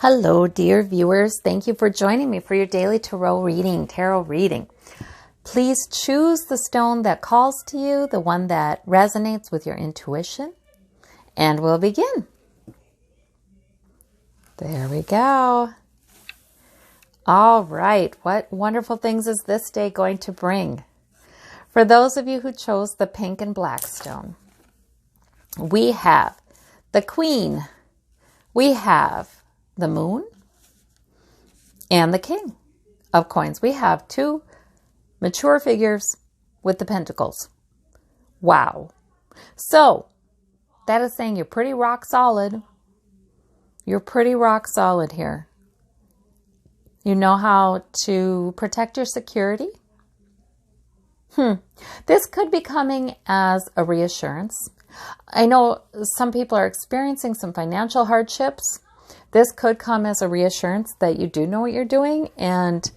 Hello, dear viewers. Thank you for joining me for your daily tarot reading. Please choose the stone that calls to you, the one that resonates with your intuition, and we'll begin. There we go. All right. What wonderful things is this day going to bring? For those of you who chose the pink and black stone, we have the Queen. We have the Moon and the King of Coins. We have two mature figures with the pentacles. Wow. So that is saying you're pretty rock solid. You're pretty rock solid here. You know how to protect your security. This could be coming as a reassurance. I know some people are experiencing some financial hardships. This could come as a reassurance that you do know what you're doing and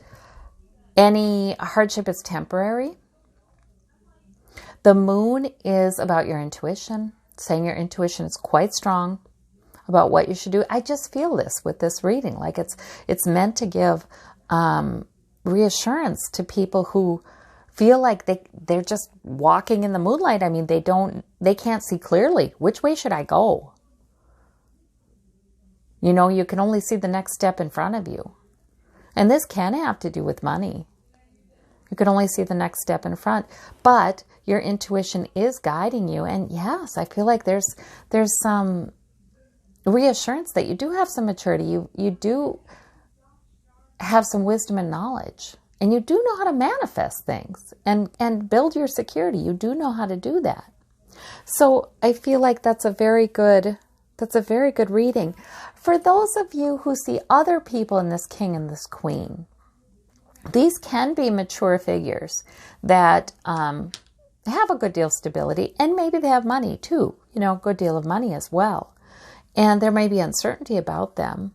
any hardship is temporary. The Moon is about your intuition, saying your intuition is quite strong about what you should do. I just feel this with this reading, like it's meant to give reassurance to people who feel like they're just walking in the moonlight. I mean, they can't see clearly. Which way should I go? You know, you can only see the next step in front of you. And this can have to do with money. You can only see the next step in front, but your intuition is guiding you. And yes, I feel like there's some reassurance that you do have some maturity. You do have some wisdom and knowledge. And you do know how to manifest things and build your security. You do know how to do that. So I feel like that's a very good reading. For those of you who see other people in this King and this Queen, these can be mature figures that have a good deal of stability, and maybe they have money too, you know, a good deal of money as well. And there may be uncertainty about them.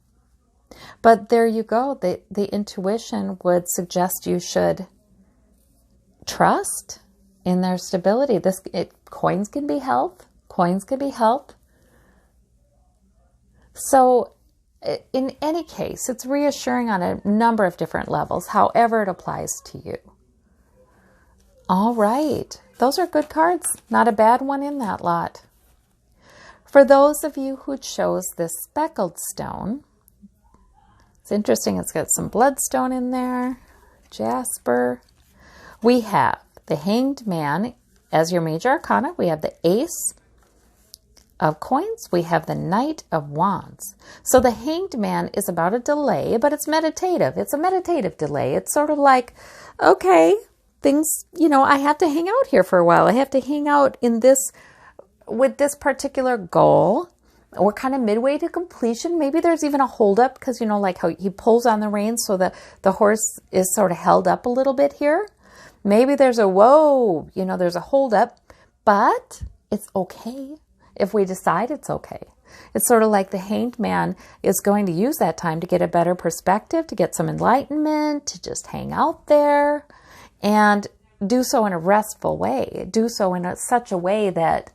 But there you go. The intuition would suggest you should trust in their stability. Coins can be health. Coins can be health. So in any case, it's reassuring on a number of different levels, however it applies to you. All right. Those are good cards. Not a bad one in that lot. For those of you who chose this speckled stone, it's interesting. It's got some bloodstone in there, jasper. We have the Hanged Man as your major arcana. We have the Ace of Coins. We have the Knight of Wands. So the Hanged Man is about a delay, but it's meditative. It's a meditative delay. It's sort of like, okay, things, you know, I have to hang out here for a while. I have to hang out with this particular goal. We're kind of midway to completion. Maybe there's even a holdup because, you know, like how he pulls on the reins so the horse is sort of held up a little bit here. Maybe there's there's a holdup, but it's okay if we decide it's okay. It's sort of like the Hanged Man is going to use that time to get a better perspective, to get some enlightenment, to just hang out there and do so in a restful way. Do so in such a way that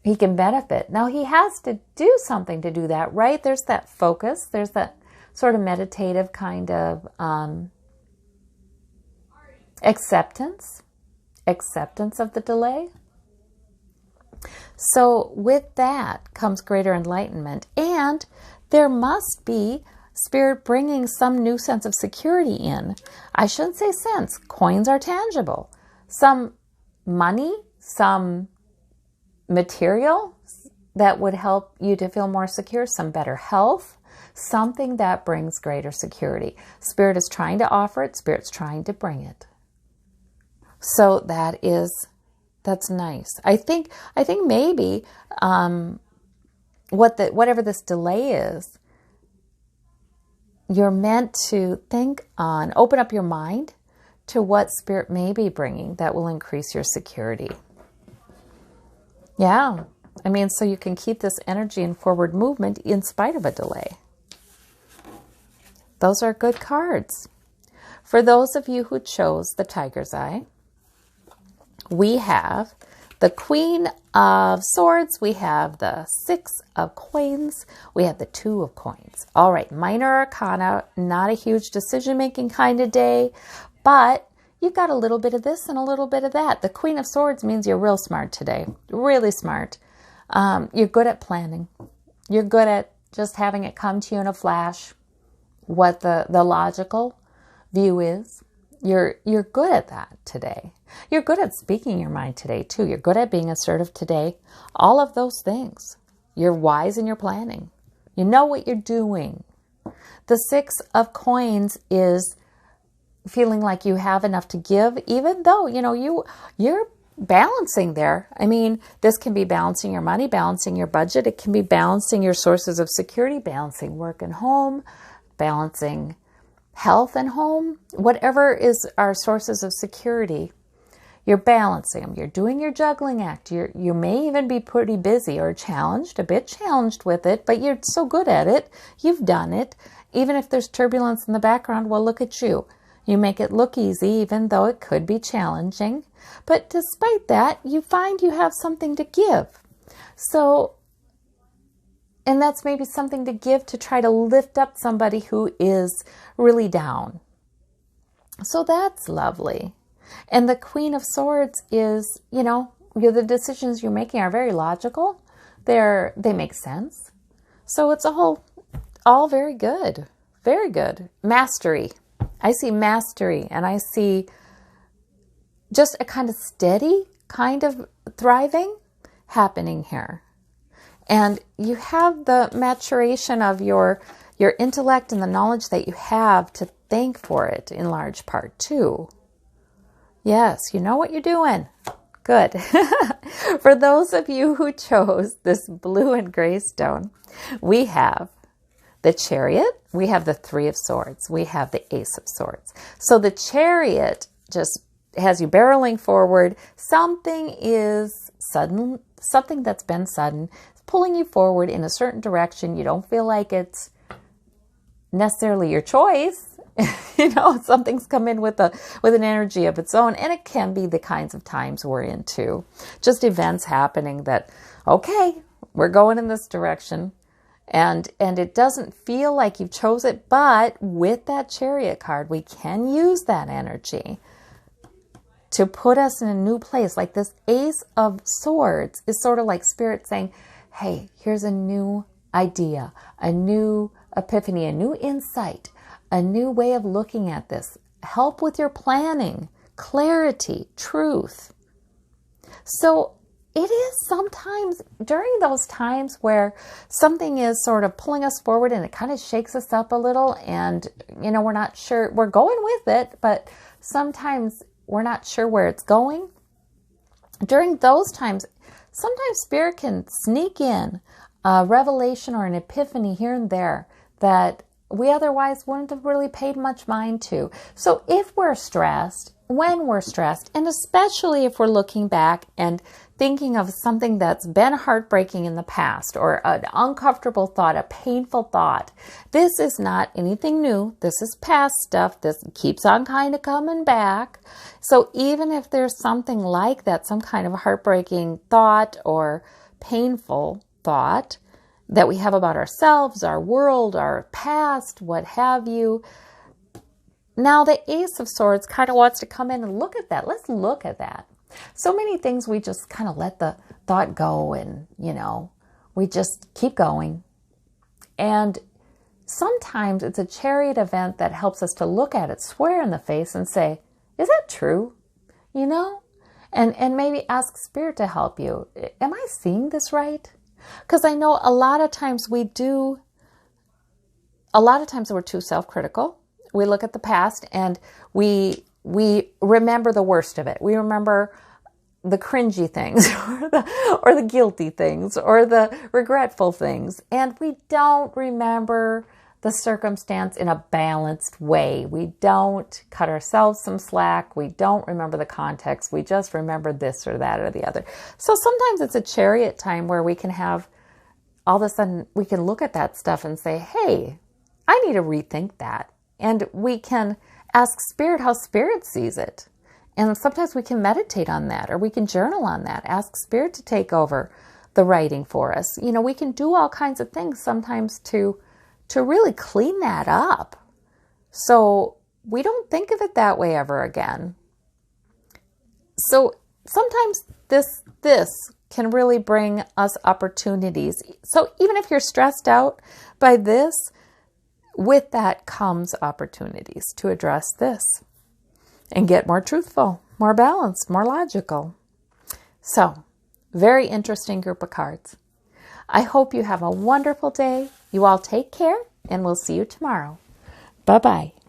he can benefit. Now, he has to do something to do that, right? There's that focus. There's that sort of meditative kind of acceptance of the delay. So with that comes greater enlightenment. And there must be Spirit bringing some new sense of security in. I shouldn't say sense. Coins are tangible. Some money, some material that would help you to feel more secure, some better health, something that brings greater security. Spirit is trying to offer it. Spirit's trying to bring it. So that's nice. I think maybe whatever this delay is, you're meant to open up your mind to what Spirit may be bringing that will increase your security. Yeah, I mean, so you can keep this energy and forward movement in spite of a delay. Those are good cards. For those of you who chose the Tiger's Eye, we have the Queen of Swords, we have the Six of Coins, we have the Two of Coins. All right, minor arcana, not a huge decision-making kind of day, but you've got a little bit of this and a little bit of that. The Queen of Swords means you're real smart today, really smart. You're good at planning. You're good at just having it come to you in a flash, what the logical view is. You're good at that today. You're good at speaking your mind today, too. You're good at being assertive today. All of those things. You're wise in your planning. You know what you're doing. The Six of Coins is feeling like you have enough to give, even though, you're balancing there. I mean, this can be balancing your money, balancing your budget. It can be balancing your sources of security, balancing work and home, balancing health and home. Whatever is our sources of security, you're balancing them. You're doing your juggling act. You may even be pretty busy or challenged, a bit challenged with it, but you're so good at it. You've done it. Even if there's turbulence in the background, well, look at you. You make it look easy, even though it could be challenging. But despite that, you find you have something to give. And that's maybe something to give to try to lift up somebody who is really down. So that's lovely. And the Queen of Swords is, the decisions you're making are very logical. They make sense. So it's all very good. Very good. Mastery. I see mastery, and I see just a kind of steady kind of thriving happening here. And you have the maturation of your intellect and the knowledge that you have to thank for it in large part too. Yes, you know what you're doing. Good. For those of you who chose this blue and gray stone, we have the Chariot, we have the Three of Swords, we have the Ace of Swords. So the Chariot just has you barreling forward. Something is sudden, something that's been sudden, pulling you forward in a certain direction. You don't feel like it's necessarily your choice. Something's come in with an energy of its own, and it can be the kinds of times we're in too. Just events happening that, okay, we're going in this direction, and it doesn't feel like you've chose it, but with that Chariot card, we can use that energy to put us in a new place. Like this Ace of Swords is sort of like Spirit saying, hey, here's a new idea, a new epiphany, a new insight, a new way of looking at this. Help with your planning, clarity, truth. So it is sometimes during those times where something is sort of pulling us forward and it kind of shakes us up a little, and, we're not sure, we're going with it, but sometimes we're not sure where it's going. During those times, sometimes Spirit can sneak in a revelation or an epiphany here and there that we otherwise wouldn't have really paid much mind to. So if we're stressed, when we're stressed, and especially if we're looking back and thinking of something that's been heartbreaking in the past, or an uncomfortable thought, a painful thought, this is not anything new. This is past stuff. This keeps on kind of coming back. So even if there's something like that, some kind of heartbreaking thought or painful thought that we have about ourselves, our world, our past, what have you, now the Ace of Swords kind of wants to come in and look at that. Let's look at that. So many things we just kind of let the thought go, and, we just keep going. And sometimes it's a Chariot event that helps us to look at it, swear in the face and say, is that true? And maybe ask Spirit to help you. Am I seeing this right? Because I know a lot of times we're too self-critical. We look at the past and we remember the worst of it. We remember the cringy things or the guilty things or the regretful things. And we don't remember the circumstance in a balanced way. We don't cut ourselves some slack. We don't remember the context. We just remember this or that or the other. So sometimes it's a Chariot time where we can have, all of a sudden, we can look at that stuff and say, hey, I need to rethink that. And we can ask Spirit how Spirit sees it. And sometimes we can meditate on that, or we can journal on that, ask Spirit to take over the writing for us. You know, we can do all kinds of things sometimes to really clean that up, so we don't think of it that way ever again. So sometimes this can really bring us opportunities. So even if you're stressed out by this, with that comes opportunities to address this and get more truthful, more balanced, more logical. So, very interesting group of cards. I hope you have a wonderful day. You all take care, and we'll see you tomorrow. Bye-bye.